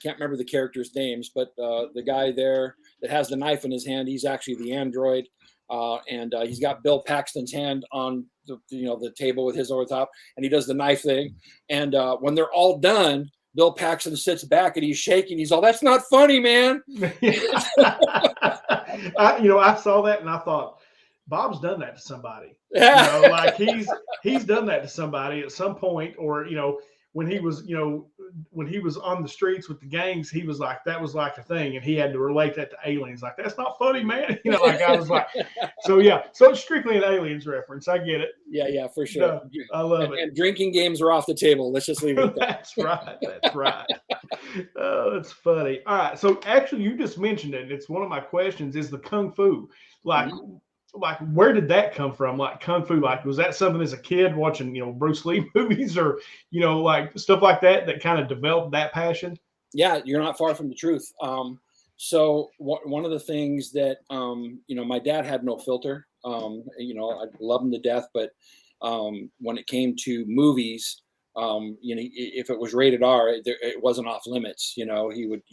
can't remember the characters' names, but the guy there that has the knife in his hand, he's actually the android, and he's got Bill Paxton's hand on the table with his over top, and he does the knife thing, and when they're all done, Bill Paxton sits back and he's shaking. He's all, "That's not funny, man." I saw that and I thought, Bob's done that to somebody. You know, like he's done that to somebody at some point, or when he was when he was on the streets with the gangs, he was like, that was like a thing, and he had to relate that to aliens. Like, that's not funny, man. Like I was like, so yeah, so it's strictly an aliens reference. I get it. Yeah, for sure. I love it. And drinking games are off the table. Let's just leave it at that. That's right. That's right. Oh, that's funny. All right. So actually, you just mentioned it. It's one of my questions. Is the kung fu like? Like, where did that come from? Like kung fu, like was that something as a kid watching Bruce Lee movies, or like stuff like that kind of developed that passion? Yeah, you're not far from the truth. So one of the things that my dad had no filter. I love him to death, but when it came to movies, if it was rated R, it wasn't off limits. He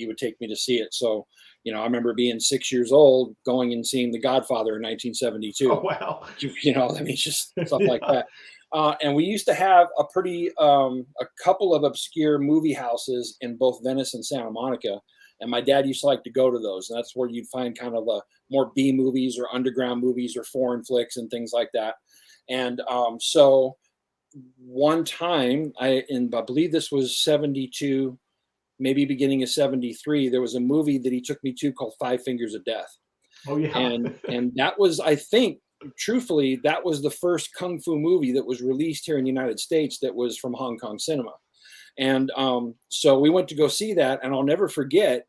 would take me to see it. So I remember being 6 years old, going and seeing The Godfather in 1972. Oh, wow. Just stuff like that. And we used to have a couple of obscure movie houses in both Venice and Santa Monica. And my dad used to like to go to those. And that's where you'd find kind of the more B movies or underground movies or foreign flicks and things like that. And so one time, I believe this was 72, maybe beginning of 73, there was a movie that he took me to called Five Fingers of Death. Oh, yeah. And that was, I think, truthfully, that was the first kung fu movie that was released here in the United States that was from Hong Kong cinema. And so we went to go see that, and I'll never forget,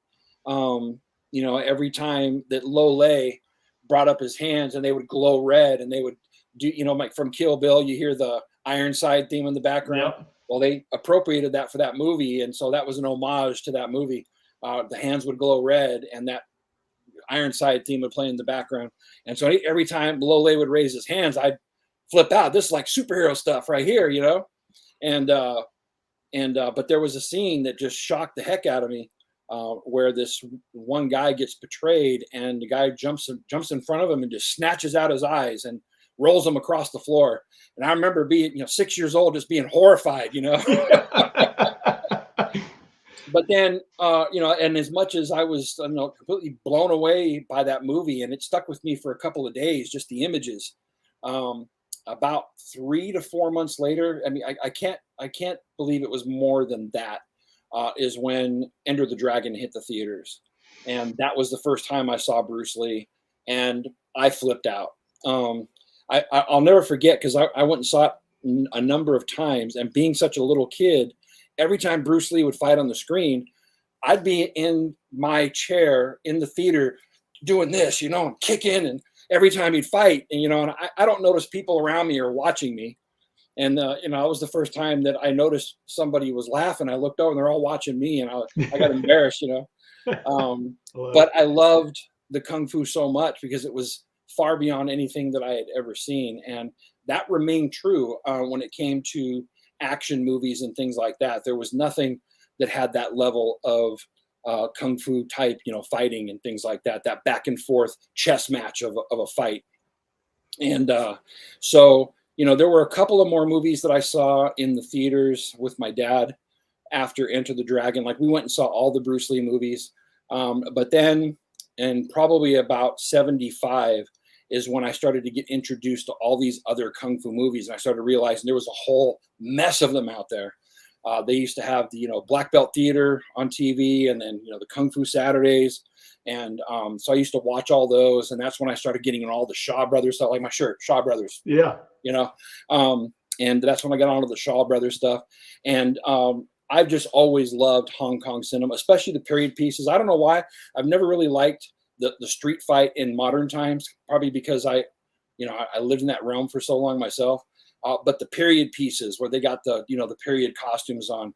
every time that Lo Lei brought up his hands and they would glow red, and they would do, like from Kill Bill, you hear the Ironside theme in the background. Yep. Well, they appropriated that for that movie, and so that was an homage to that movie. The hands would glow red, and that Ironside theme would play in the background. And so every time Lo Lei would raise his hands, I'd flip out. This is like superhero stuff right here, And but there was a scene that just shocked the heck out of me, where this one guy gets betrayed, and the guy jumps in front of him and just snatches out his eyes and rolls him across the floor. And I remember being, 6 years old, just being horrified, But then, and as much as I was, completely blown away by that movie, and it stuck with me for a couple of days, just the images. About 3 to 4 months later, I mean, I can't believe it was more than that, is when Enter the Dragon hit the theaters. And that was the first time I saw Bruce Lee, and I flipped out. I'll never forget, because I went and saw it a number of times, and being such a little kid, every time Bruce Lee would fight on the screen, I'd be in my chair in the theater doing this, and kicking, and every time he'd fight, and and I don't notice people around me are watching me. And it was the first time that I noticed somebody was laughing. I looked over and they're all watching me, and I got embarrassed, But I loved the Kung Fu so much because it was far beyond anything that I had ever seen. And that remained true when it came to action movies and things like that. There was nothing that had that level of Kung Fu type, fighting and things like that, that back and forth chess match of a fight. And so, there were a couple of more movies that I saw in the theaters with my dad after Enter the Dragon. Like, we went and saw all the Bruce Lee movies. But then, and probably about 75 is when I started to get introduced to all these other Kung Fu movies. And I started realizing there was a whole mess of them out there. They used to have the, Black Belt Theater on TV, and then, the Kung Fu Saturdays. And so I used to watch all those. And that's when I started getting in all the Shaw Brothers stuff, like my shirt, Shaw Brothers. Yeah. And that's when I got onto the Shaw Brothers stuff. And I've just always loved Hong Kong cinema, especially the period pieces. I don't know why. I've never really liked the street fight in modern times, probably because I lived in that realm for so long myself. But the period pieces where they got the period costumes on,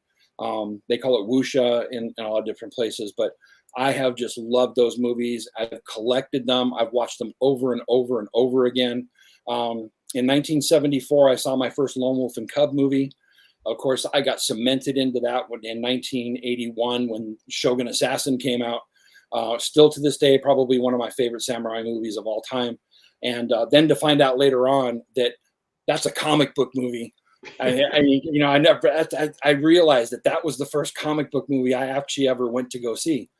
they call it wuxia in a lot of different places. But I have just loved those movies. I've collected them. I've watched them over and over and over again. In 1974, I saw my first Lone Wolf and Cub movie. Of course, I got cemented into that in 1981 when Shogun Assassin came out. Still to this day, probably one of my favorite samurai movies of all time. And then to find out later on that that's a comic book movie. I realized that was the first comic book movie I actually ever went to go see.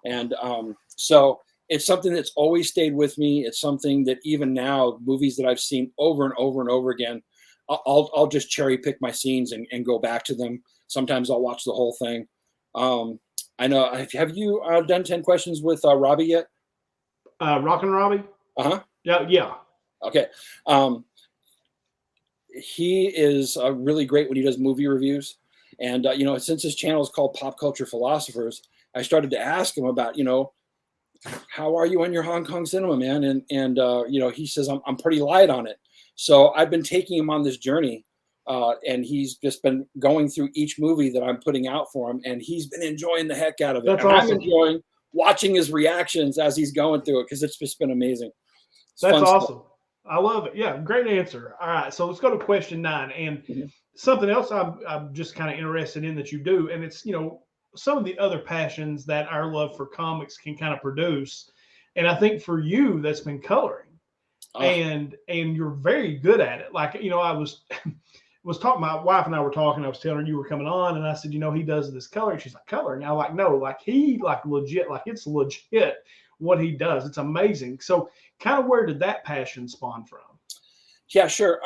And so it's something that's always stayed with me. It's something that even now, movies that I've seen over and over and over again, I'll just cherry pick my scenes and go back to them. Sometimes I'll watch the whole thing. I know. Have you done 10 questions with Robbie yet? Rockin' Robbie? Uh-huh. Yeah. Okay. He is really great when he does movie reviews. And, since his channel is called Pop Culture Philosophers, I started to ask him about, how are you on your Hong Kong cinema, man? And he says, I'm pretty light on it. So I've been taking him on this journey, and he's just been going through each movie that I'm putting out for him, and he's been enjoying the heck out of it. That's and awesome. I'm enjoying watching his reactions as he's going through it, because it's just been amazing. That's awesome. I love it. Yeah, great answer. All right, so let's go to question 9. And something else I'm just kind of interested in that you do, and it's some of the other passions that our love for comics can kind of produce. And I think for you, that's been coloring. And you're very good at it. Like, I was talking, my wife and I were talking, I was telling her you were coming on, and I said, he does this coloring. She's like, coloring? I'm like, no, like he like legit, like it's legit what he does. It's amazing. So kind of where did that passion spawn from? Yeah, sure.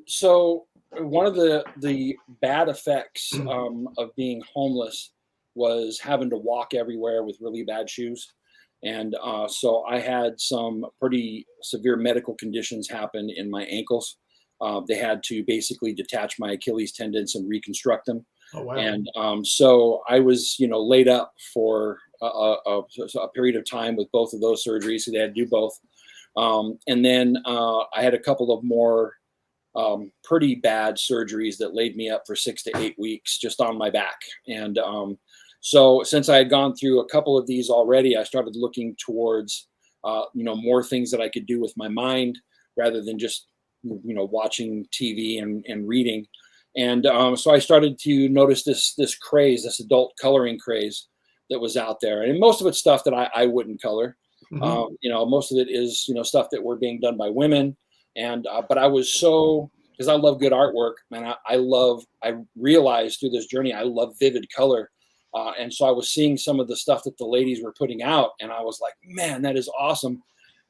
So one of the bad effects of being homeless was having to walk everywhere with really bad shoes. And so I had some pretty severe medical conditions happen in my ankles. They had to basically detach my Achilles tendons and reconstruct them. Oh, wow. And so I was, laid up for a period of time with both of those surgeries. So they had to do both. And then I had a couple of more pretty bad surgeries that laid me up for 6 to 8 weeks just on my back. And so since I had gone through a couple of these already, I started looking towards, more things that I could do with my mind rather than just, watching TV and reading. And so I started to notice this craze, this adult coloring craze that was out there. And most of it's stuff that I wouldn't color. Most of it is, stuff that were being done by women. And but I was because I love good artwork, man. I realized through this journey, I love vivid color. And so I was seeing some of the stuff that the ladies were putting out, and I was like, man, that is awesome.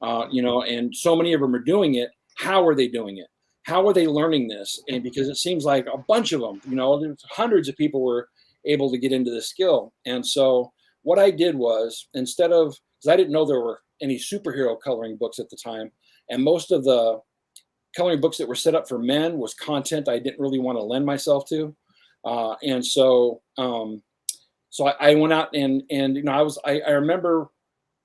And so many of them are doing it. How are they doing it? How are they learning this? And because it seems like a bunch of them, there's hundreds of people were able to get into this skill. And so what I did was, instead of, because I didn't know there were any superhero coloring books at the time, and most of the coloring books that were set up for men was content I didn't really want to lend myself to. And so I went out and I remember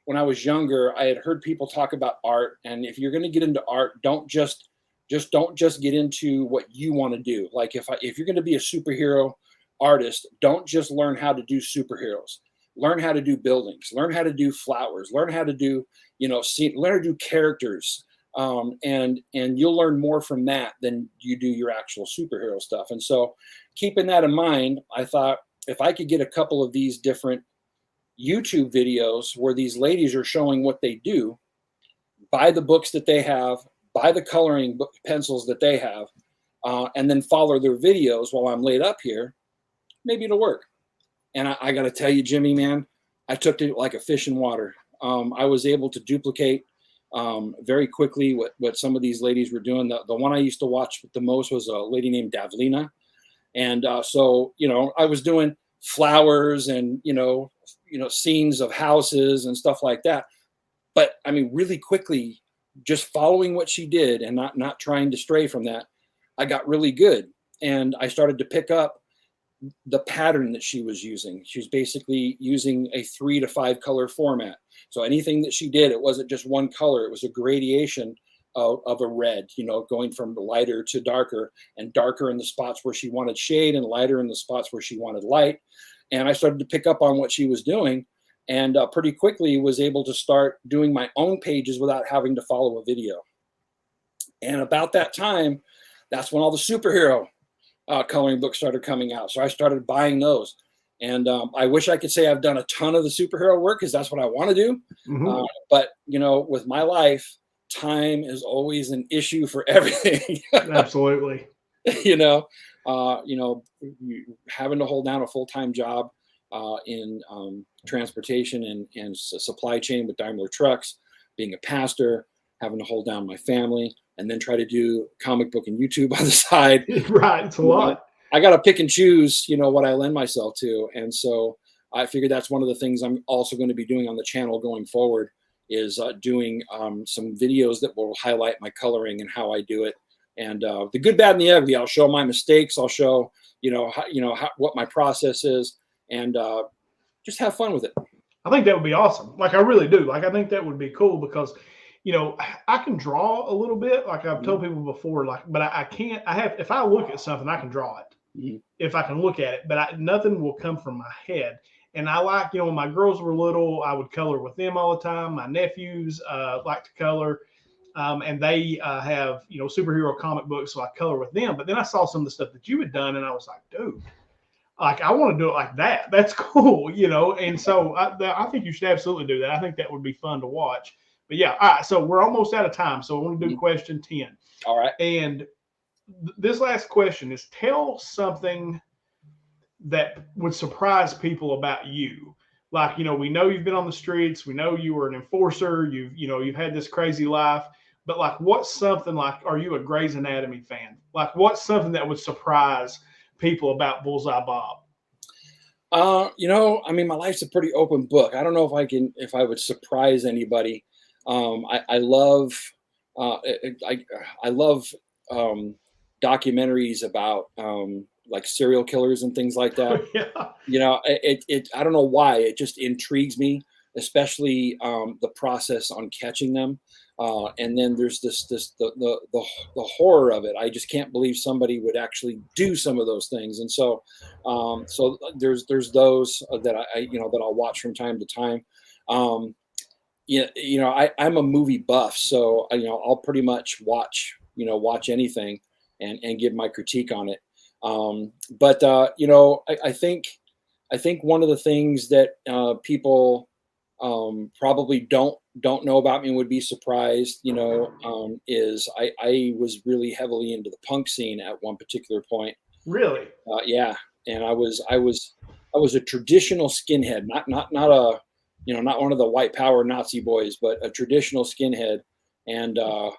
when I was younger, I had heard people talk about art, and if you're going to get into art, don't just get into what you want to do. Like if you're going to be a superhero artist, don't just learn how to do superheroes. Learn how to do buildings. Learn how to do flowers. Learn how to do learn how to do characters. And you'll learn more from that than you do your actual superhero stuff. And so, keeping that in mind, I thought, if I could get a couple of these different YouTube videos where these ladies are showing what they do, buy the books that they have, buy the coloring book pencils that they have, and then follow their videos while I'm laid up here, maybe it'll work. And I got to tell you, Jimmy, man, I took to it like a fish in water. I was able to duplicate very quickly what some of these ladies were doing. The one I used to watch the most was a lady named Davlina. And so, I was doing flowers and, scenes of houses and stuff like that. But I mean, really quickly, just following what she did and not trying to stray from that, I got really good. And I started to pick up the pattern that she was using. She was basically using a 3 to 5 color format. So anything that she did, it wasn't just one color. It was a gradation of a red, going from lighter to darker, and darker in the spots where she wanted shade and lighter in the spots where she wanted light. And I started to pick up on what she was doing, and pretty quickly was able to start doing my own pages without having to follow a video. And about that time, that's when all the superhero coloring books started coming out. So I started buying those. And I wish I could say I've done a ton of the superhero work, because that's what I want to do. But, with my life, time is always an issue for everything. Absolutely. Having to hold down a full-time job, in transportation and supply chain with Daimler trucks, being a pastor, having to hold down my family, and then try to do comic book and YouTube on the side. Right. It's a lot. I got to pick and choose, what I lend myself to. And so I figured that's one of the things I'm also going to be doing on the channel going forward is doing some videos that will highlight my coloring and how I do it. And the good, bad, and the ugly. I'll show my mistakes. I'll show, what my process is, and just have fun with it. I think that would be awesome. Like, I really do. Like, I think that would be cool because, I can draw a little bit. Like I've told people before, but I can't. If I look at something, I can draw it. If I can look at it, but nothing will come from my head. And I like, when my girls were little, I would color with them all the time. My nephews like to color. And they have, superhero comic books, so I color with them. But then I saw some of the stuff that you had done, and I was like, dude, like, I want to do it like that. That's cool, And so I think you should absolutely do that. I think that would be fun to watch. But yeah, all right, so we're almost out of time. So I want to do question 10. All right. And this last question is, tell something that would surprise people about you. Like, we know you've been on the streets. We know you were an enforcer. You've had this crazy life. But like, what's something like, are you a Grey's Anatomy fan? Like, what's something that would surprise people about Bullseye Bob? My life's a pretty open book. I don't know if I would surprise anybody. I love documentaries about like serial killers and things like that. Yeah. I don't know why it just intrigues me, especially the process on catching them. And then there's the horror of it. I just can't believe somebody would actually do some of those things. And so there's those that that I'll watch from time to time. I'm a movie buff, so I'll pretty much watch anything and give my critique on it. I think one of the things that people probably don't know about me and would be surprised, is I was really heavily into the punk scene at one particular point. Really? Yeah, and I was a traditional skinhead, not a not one of the white power Nazi boys, but a traditional skinhead. And I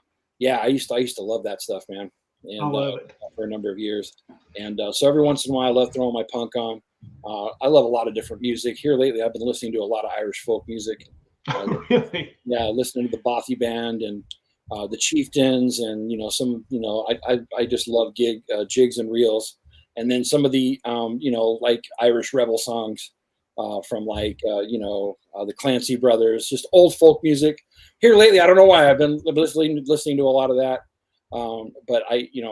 used to love that stuff, man. And I love it. For a number of years. And so every once in a while, I love throwing my punk on. I love a lot of different music. Here lately, I've been listening to a lot of Irish folk music. Really? Yeah, listening to the Bothy Band and the Chieftains, and I just love jigs and reels, and then some of the like Irish rebel songs from like the Clancy Brothers, just old folk music. Here lately, I don't know why I've been listening to a lot of that. But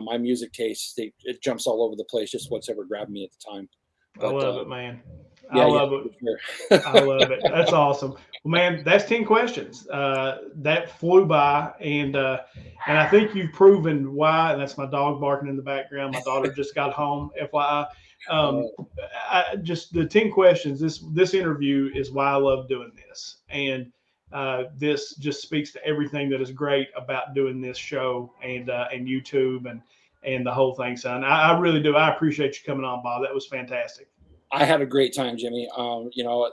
my music taste, it jumps all over the place, just what's ever grabbed me at the time. But, I love it, man. Yeah, I love it. Sure. I love it. That's awesome. Well, man, that's 10 questions. That flew by, and I think you've proven why. And that's my dog barking in the background. My daughter just got home, FYI. Just the 10 questions. This interview is why I love doing this, and this just speaks to everything that is great about doing this show and YouTube and the whole thing, son. I really do. I appreciate you coming on, Bob. That was fantastic. I had a great time, Jimmy.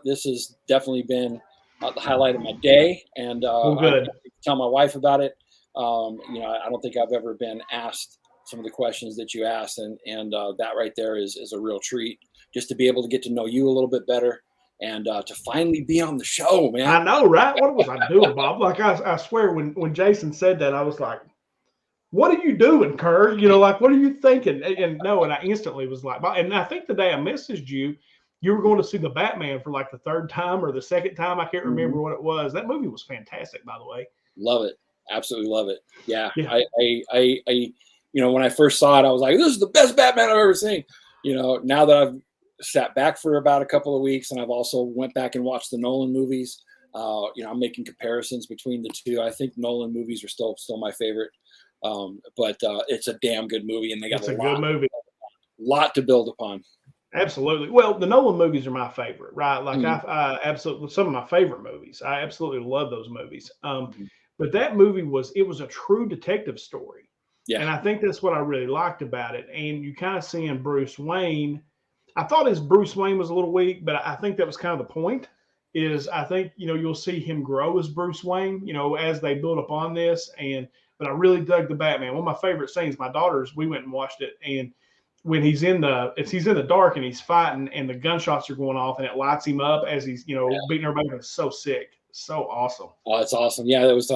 This has definitely been the highlight of my day, and good. I tell my wife about it. I don't think I've ever been asked some of the questions that you asked, and that right there is a real treat, just to be able to get to know you a little bit better, and to finally be on the show, man. I know, right? What was I doing, Bob? Like, I swear, when Jason said that, I was like, what are you doing, Kerr? Like, what are you thinking? And I instantly was like, and I think the day I messaged you, you were going to see the Batman for like the third time or the second time. I can't remember what it was. That movie was fantastic, by the way. Love it. Absolutely love it. Yeah. I when I first saw it, I was like, this is the best Batman I've ever seen. Now that I've sat back for about a couple of weeks, and I've also went back and watched the Nolan movies, I'm making comparisons between the two. I think Nolan movies are still my favorite. But it's a damn good movie, and they got a good movie. Lot to build upon. Absolutely. Well, the Nolan movies are my favorite, right? Like I absolutely, some of my favorite movies. I absolutely love those movies. But that movie was a true detective story. Yeah. And I think that's what I really liked about it. And you kind of seeing Bruce Wayne I thought his Bruce Wayne was a little weak, but I think that was kind of the point. Is I think you'll see him grow as Bruce Wayne, as they build upon this. But I really dug the Batman. One of my favorite scenes. My daughters, we went and watched it, and when he's in the dark and he's fighting and the gunshots are going off and it lights him up as he's beating everybody. It's so sick, so awesome. Oh, it's awesome. Yeah, that was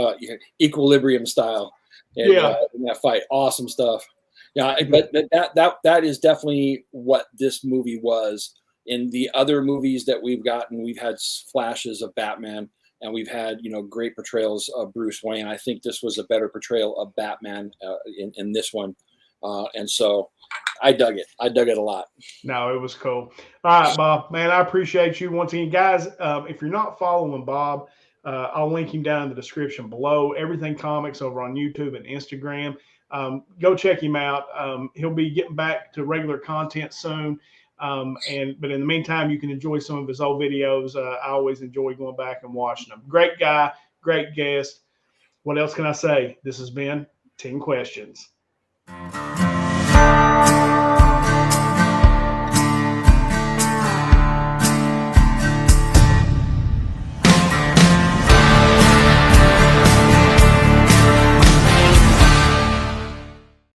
Equilibrium style. In that fight, awesome stuff. Yeah, but that is definitely what this movie was. In the other movies that we've gotten, we've had flashes of Batman, and we've had great portrayals of Bruce Wayne. I think this was a better portrayal of Batman in this one, and so I dug it. I dug it a lot. No, it was cool. All right, Bob, man, I appreciate you once again, guys. If you're not following Bob, I'll link him down in the description below. Everything Comics over on YouTube and Instagram. Go check him out. He'll be getting back to regular content soon. But in the meantime, you can enjoy some of his old videos. I always enjoy going back and watching them. Great guy, great guest. What else can I say? This has been 10 Questions.